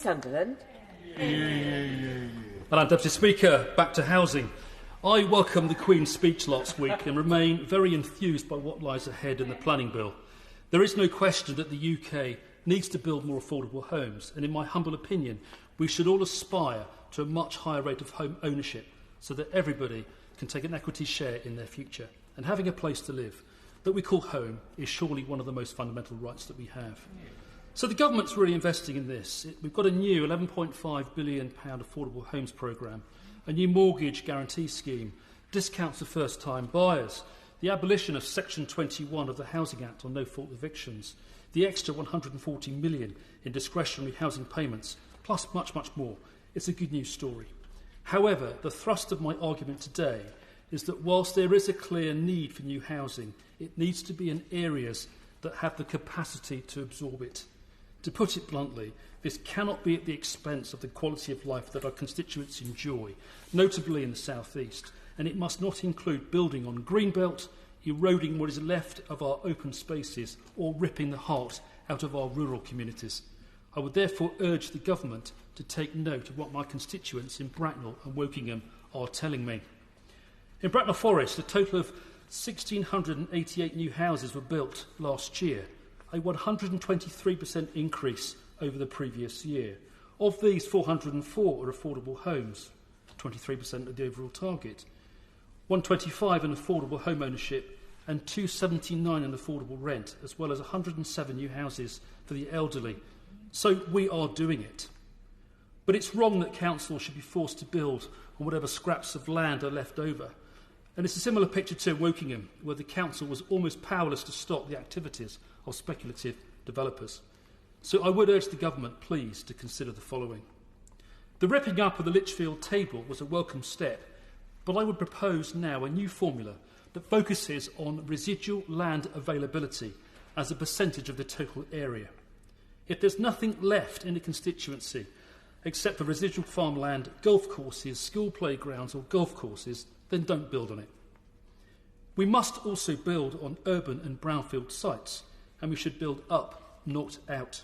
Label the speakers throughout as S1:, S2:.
S1: Sunderland.
S2: Madam Deputy Speaker, back to housing. I welcome the Queen's speech last week and remain very enthused by what lies ahead in the planning bill. There is no question that the UK needs to build more affordable homes, and in my humble opinion, we should all aspire to a much higher rate of home ownership so that everybody can take an equity share in their future. And having a place to live that we call home is surely one of the most fundamental rights that we have. So the government's really investing in this. We've got a new £11.5 billion affordable homes programme, a new mortgage guarantee scheme, discounts for first-time buyers, the abolition of Section 21 of the Housing Act on no-fault evictions, the extra £140 million in discretionary housing payments, plus much, much more. It's a good news story. However, the thrust of my argument today is that whilst there is a clear need for new housing, it needs to be in areas that have the capacity to absorb it. To put it bluntly, this cannot be at the expense of the quality of life that our constituents enjoy, notably in the South East, and it must not include building on greenbelt, eroding what is left of our open spaces, or ripping the heart out of our rural communities. I would therefore urge the government to take note of what my constituents in Bracknell and Wokingham are telling me. In Bracknell Forest, a total of 1,688 new houses were built last year, a 123% increase over the previous year. Of these, 404 are affordable homes, 23% of the overall target, 125 in affordable home ownership and 279 in affordable rent, as well as 107 new houses for the elderly. So we are doing it. But it's wrong that councils should be forced to build on whatever scraps of land are left over. And it's a similar picture to Wokingham, where the council was almost powerless to stop the activities of speculative developers. So I would urge the government, please, to consider the following. The ripping up of the Lichfield table was a welcome step, but I would propose now a new formula that focuses on residual land availability as a percentage of the total area. If there's nothing left in a constituency except for residual farmland, golf courses, school playgrounds or golf courses, then don't build on it. We must also build on urban and brownfield sites, and we should build up, not out.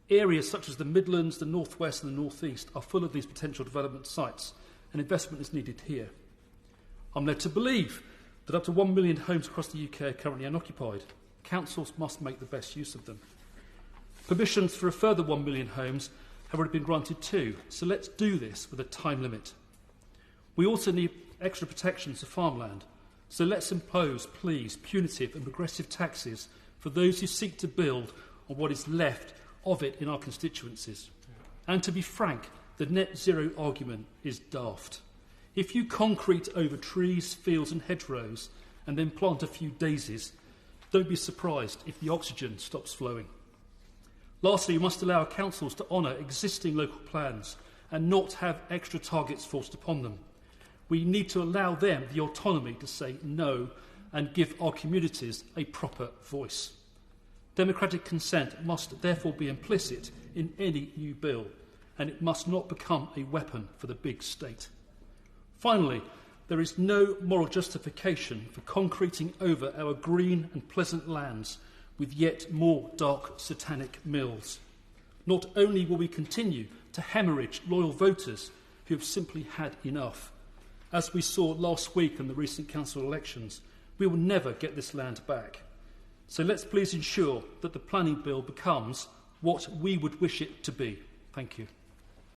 S2: Areas such as the Midlands, the North West and the North East are full of these potential development sites, and investment is needed here. I'm led to believe that up to 1 million homes across the UK are currently unoccupied. Councils must make the best use of them. Permissions for a further 1 million homes have already been granted too, so let's do this with a time limit. We also need extra protections for farmland, so let's impose, please, punitive and progressive taxes for those who seek to build on what is left of it in our constituencies. And to be frank, the net zero argument is daft. If you concrete over trees, fields and hedgerows and then plant a few daisies, don't be surprised if the oxygen stops flowing. Lastly, we must allow councils to honour existing local plans and not have extra targets forced upon them. We need to allow them the autonomy to say no and give our communities a proper voice. Democratic consent must therefore be implicit in any new bill, and it must not become a weapon for the big state. Finally, there is no moral justification for concreting over our green and pleasant lands with yet more dark satanic mills. Not only will we continue to hemorrhage loyal voters who have simply had enough, as we saw last week in the recent council elections, we will never get this land back. So let's please ensure that the planning bill becomes what we would wish it to be. Thank you.